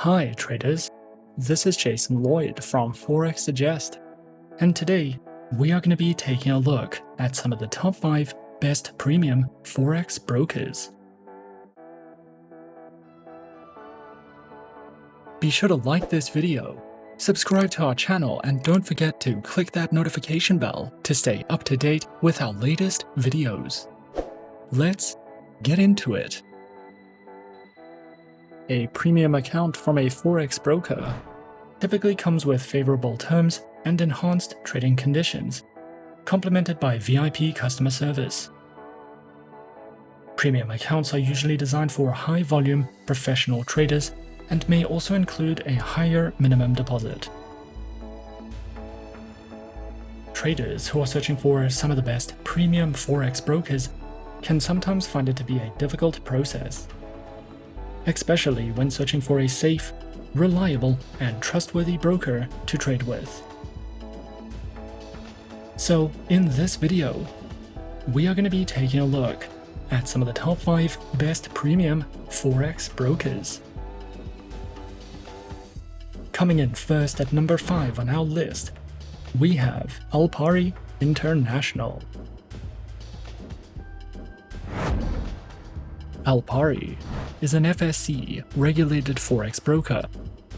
Hi traders, this is Jason Lloyd from Forexsuggest, and today we are going to be taking a look at some of the top 5 best premium Forex brokers. Be sure to like this video, subscribe to our channel, and don't forget to click that notification bell to stay up to date with our latest videos. Let's get into it. A premium account from a Forex broker typically comes with favorable terms and enhanced trading conditions, complemented by VIP customer service. Premium accounts are usually designed for high-volume professional traders and may also include a higher minimum deposit. Traders who are searching for some of the best premium Forex brokers can sometimes find it to be a difficult process, especially when searching for a safe, reliable, and trustworthy broker to trade with. So, in this video, we are going to be taking a look at some of the top 5 best premium Forex brokers. Coming in first at number 5 on our list, we have Alpari International. Alpari is an FSC-regulated Forex broker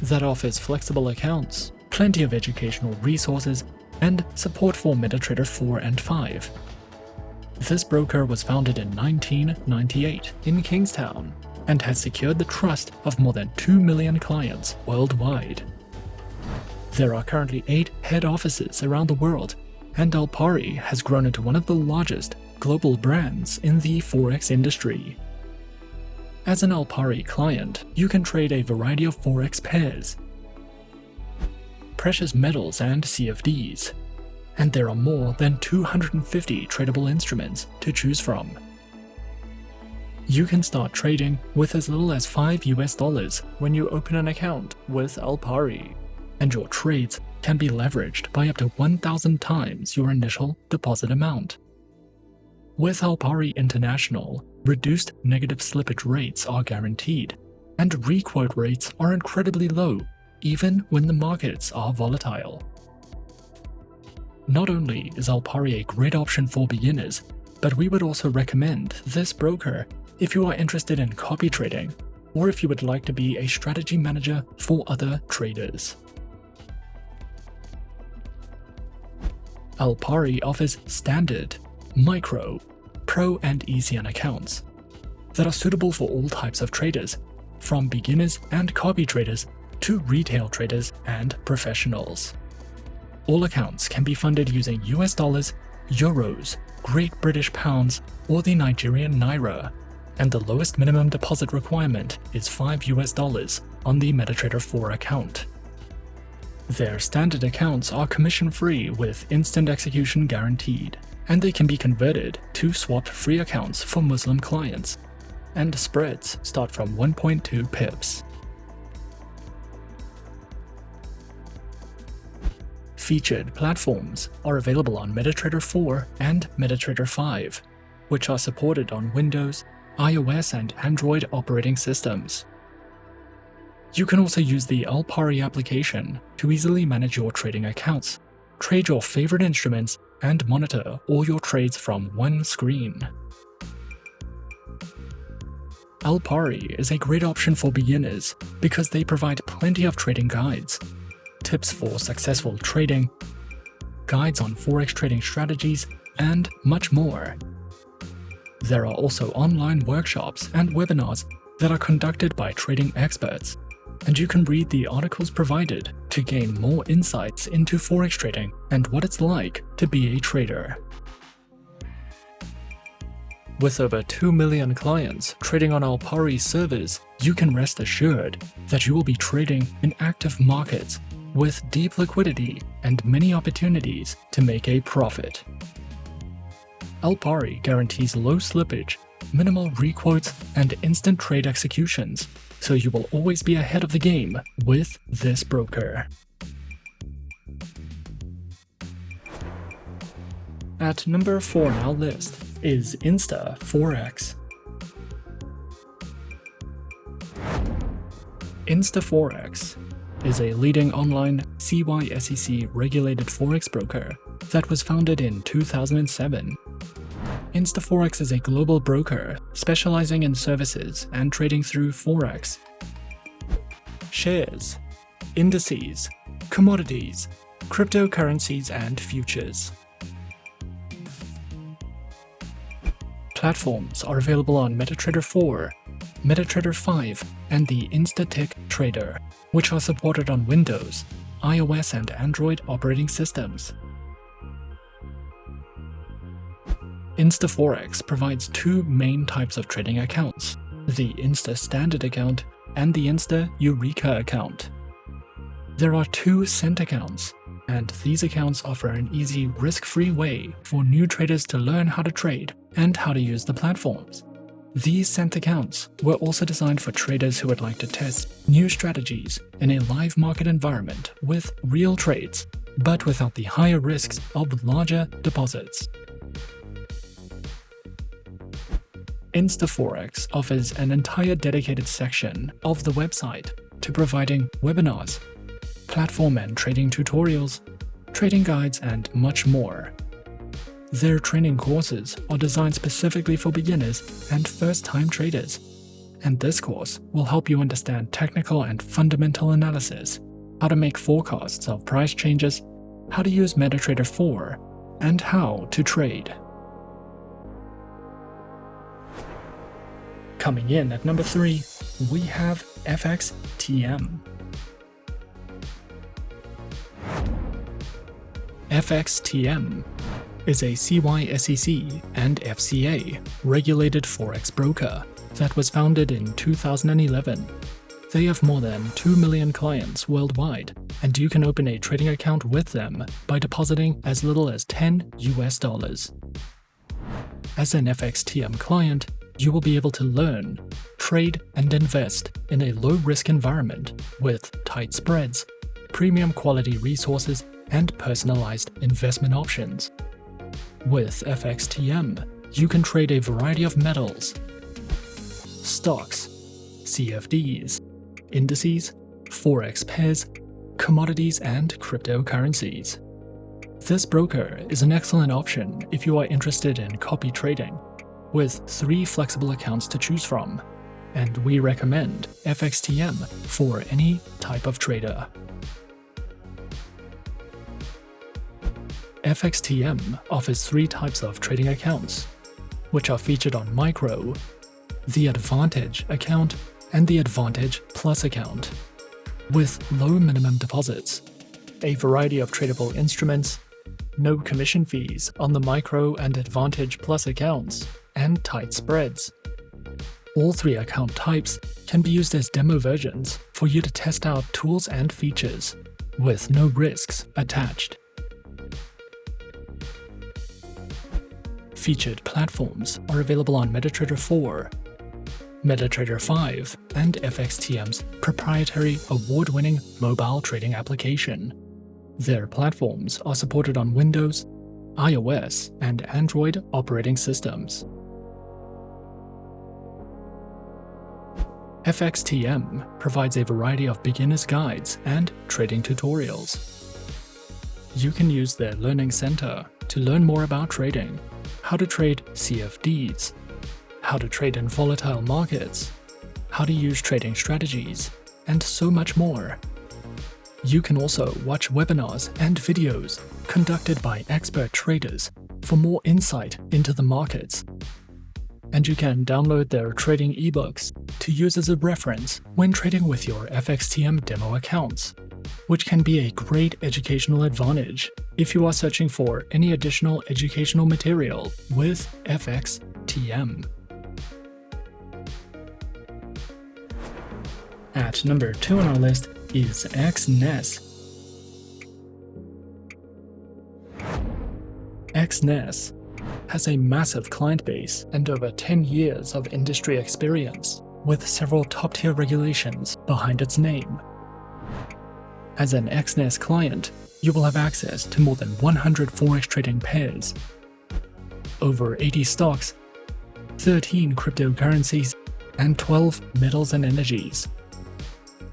that offers flexible accounts, plenty of educational resources, and support for MetaTrader 4 and 5. This broker was founded in 1998 in Kingstown and has secured the trust of more than 2 million clients worldwide. There are currently 8 head offices around the world, and Alpari has grown into one of the largest global brands in the Forex industry. As an Alpari client, you can trade a variety of Forex pairs, precious metals and CFDs, and there are more than 250 tradable instruments to choose from. You can start trading with as little as $5 when you open an account with Alpari, and your trades can be leveraged by up to 1,000 times your initial deposit amount. With Alpari International, reduced negative slippage rates are guaranteed, and requote rates are incredibly low, even when the markets are volatile. Not only is Alpari a great option for beginners, but we would also recommend this broker if you are interested in copy trading, or if you would like to be a strategy manager for other traders. Alpari offers standard, micro, pro, and ECN accounts that are suitable for all types of traders, from beginners and copy traders to retail traders and professionals. All accounts can be funded using US dollars, euros, Great British pounds, or the Nigerian naira, and the lowest minimum deposit requirement is $5 on the MetaTrader 4 account. Their standard accounts are commission-free with instant execution guaranteed, and they can be converted to swap-free accounts for Muslim clients, and spreads start from 1.2 pips. Featured platforms are available on MetaTrader 4 and MetaTrader 5, which are supported on Windows, iOS, and Android operating systems. You can also use the Alpari application to easily manage your trading accounts, trade your favorite instruments, and monitor all your trades from one screen. Alpari is a great option for beginners because they provide plenty of trading guides, tips for successful trading, guides on Forex trading strategies, and much more. There are also online workshops and webinars that are conducted by trading experts, and you can read the articles provided to gain more insights into Forex trading and what it's like to be a trader. With over 2 million clients trading on Alpari servers, you can rest assured that you will be trading in active markets with deep liquidity and many opportunities to make a profit. Alpari guarantees low slippage, minimal requotes, and instant trade executions, so you will always be ahead of the game with this broker. At number 4 on our list is InstaForex. InstaForex is a leading online CYSEC-regulated Forex broker that was founded in 2007. InstaForex is a global broker specializing in services and trading through Forex, shares, indices, commodities, cryptocurrencies, and futures. Platforms are available on MetaTrader 4, MetaTrader 5, and the Trader, which are supported on Windows, iOS, and Android operating systems. InstaForex provides two main types of trading accounts, the Insta Standard account and the Insta Eureka account. There are two cent accounts, and these accounts offer an easy, risk-free way for new traders to learn how to trade and how to use the platforms. These cent accounts were also designed for traders who would like to test new strategies in a live market environment with real trades, but without the higher risks of larger deposits. InstaForex offers an entire dedicated section of the website to providing webinars, platform and trading tutorials, trading guides, and much more. Their training courses are designed specifically for beginners and first-time traders, and this course will help you understand technical and fundamental analysis, how to make forecasts of price changes, how to use MetaTrader 4, and how to trade. Coming in at number 3, we have FXTM. FXTM is a CYSEC and FCA regulated Forex broker that was founded in 2011. They have more than 2 million clients worldwide, and you can open a trading account with them by depositing as little as $10. As an FXTM client, you will be able to learn, trade, and invest in a low-risk environment with tight spreads, premium quality resources, and personalized investment options. With FXTM, you can trade a variety of metals, stocks, CFDs, indices, Forex pairs, commodities, and cryptocurrencies. This broker is an excellent option if you are interested in copy trading, with 3 flexible accounts to choose from, and we recommend FXTM for any type of trader. FXTM offers 3 types of trading accounts, which are featured on Micro, the Advantage account, and the Advantage Plus account, with low minimum deposits, a variety of tradable instruments, no commission fees on the Micro and Advantage Plus accounts, and tight spreads. All 3 account types can be used as demo versions for you to test out tools and features, with no risks attached. Featured platforms are available on MetaTrader 4, MetaTrader 5, and FXTM's proprietary award-winning mobile trading application. Their platforms are supported on Windows, iOS, and Android operating systems. FXTM provides a variety of beginner's guides and trading tutorials. You can use their Learning Center to learn more about trading, how to trade CFDs, how to trade in volatile markets, how to use trading strategies, and so much more. You can also watch webinars and videos conducted by expert traders for more insight into the markets. And you can download their trading ebooks to use as a reference when trading with your FXTM demo accounts, which can be a great educational advantage if you are searching for any additional educational material with FXTM. At number 2 on our list is Exness. Exness has a massive client base and over 10 years of industry experience, with several top-tier regulations behind its name. As an Exness client, you will have access to more than 100 Forex trading pairs, over 80 stocks, 13 cryptocurrencies, and 12 metals and energies.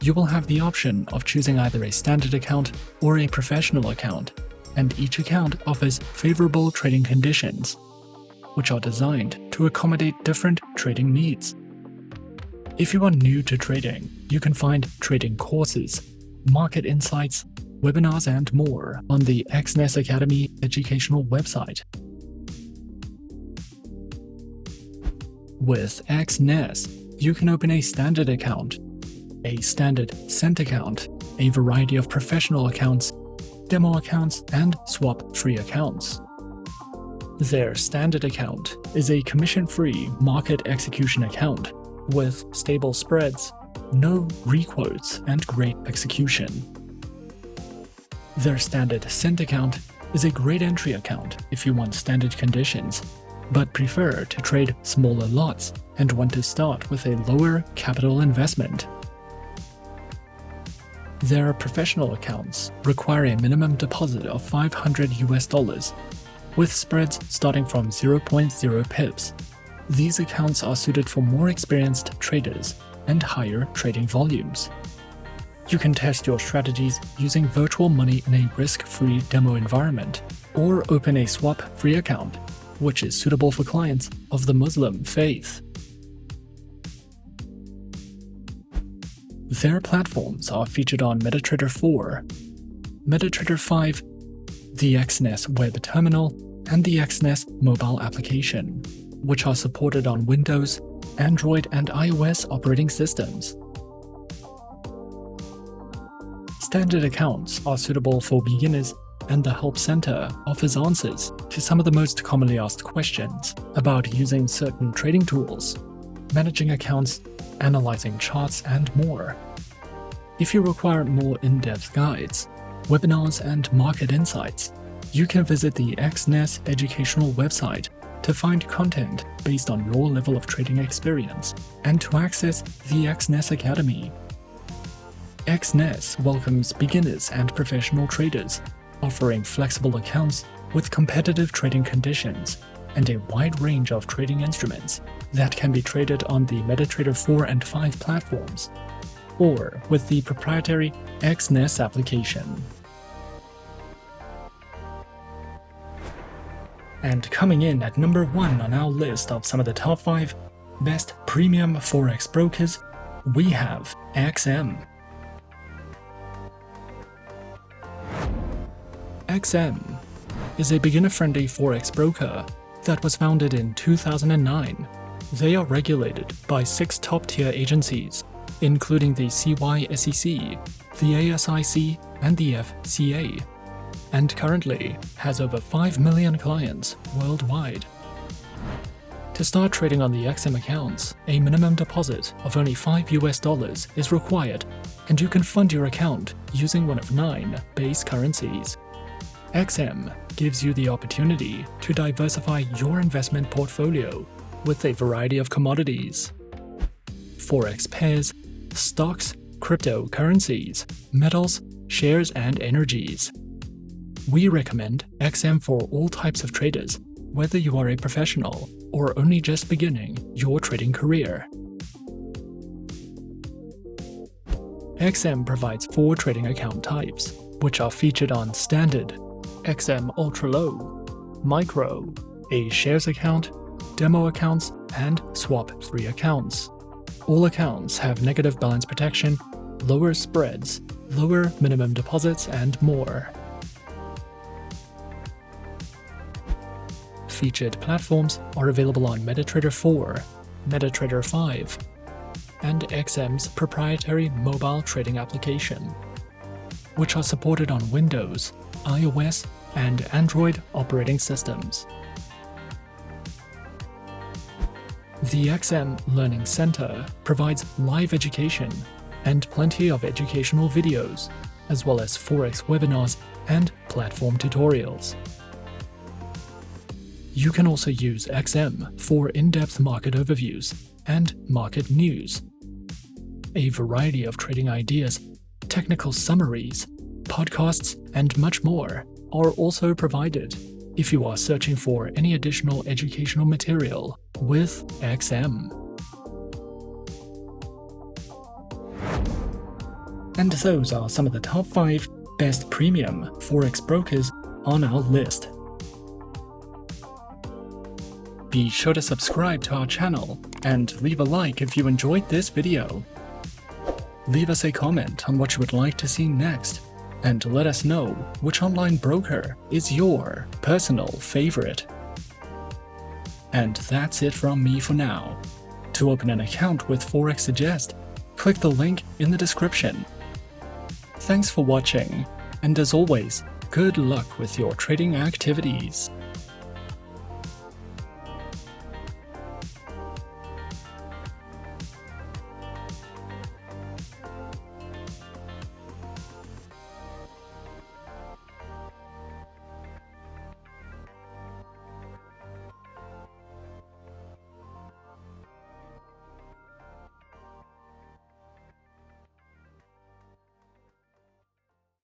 You will have the option of choosing either a standard account or a professional account, and each account offers favorable trading conditions, which are designed to accommodate different trading needs. If you are new to trading, you can find trading courses, market insights, webinars, and more on the Exness Academy educational website. With Exness, you can open a standard account, a standard cent account, a variety of professional accounts, demo accounts, and swap-free accounts. Their standard account is a commission-free market execution account with stable spreads, no requotes, and great execution. Their standard cent account is a great entry account if you want standard conditions, but prefer to trade smaller lots and want to start with a lower capital investment. Their professional accounts require a minimum deposit of $500 with spreads starting from 0.0 pips. These accounts are suited for more experienced traders and higher trading volumes. You can test your strategies using virtual money in a risk-free demo environment, or open a swap-free account, which is suitable for clients of the Muslim faith. Their platforms are featured on MetaTrader 4, MetaTrader 5, the Exness web terminal, and the Exness mobile application, which are supported on Windows, Android, and iOS operating systems. Standard accounts are suitable for beginners, and the Help Center offers answers to some of the most commonly asked questions about using certain trading tools, managing accounts, analyzing charts, and more. If you require more in-depth guides, webinars, and market insights, you can visit the Exness educational website to find content based on your level of trading experience and to access the Exness Academy. Exness welcomes beginners and professional traders, offering flexible accounts with competitive trading conditions and a wide range of trading instruments that can be traded on the MetaTrader 4 and 5 platforms, or with the proprietary Exness application. And coming in at number 1 on our list of some of the top 5 best premium forex brokers, we have XM. XM is a beginner-friendly forex broker that was founded in 2009. They are regulated by 6 top-tier agencies, including the CYSEC, the ASIC, and the FCA, and currently has over 5 million clients worldwide. To start trading on the XM accounts, a minimum deposit of only $5 is required, and you can fund your account using one of 9 base currencies. XM gives you the opportunity to diversify your investment portfolio with a variety of commodities, forex pairs, stocks, cryptocurrencies, metals, shares, and energies. We recommend XM for all types of traders, whether you are a professional or only just beginning your trading career. XM provides 4 trading account types, which are featured on Standard, XM Ultra Low, Micro, a shares account, demo accounts, and swap-free accounts. All accounts have negative balance protection, lower spreads, lower minimum deposits, and more. Featured platforms are available on MetaTrader 4, MetaTrader 5, and XM's proprietary mobile trading application, which are supported on Windows, iOS, and Android operating systems. The XM Learning Center provides live education and plenty of educational videos, as well as Forex webinars and platform tutorials. You can also use XM for in-depth market overviews and market news. A variety of trading ideas, technical summaries, podcasts, and much more are also provided if you are searching for any additional educational material with XM. And those are some of the top 5 best premium Forex brokers on our list. Be sure to subscribe to our channel and leave a like if you enjoyed this video. Leave us a comment on what you would like to see next, and let us know which online broker is your personal favorite. And that's it from me for now. To open an account with Forexsuggest, click the link in the description. Thanks for watching, and as always, good luck with your trading activities.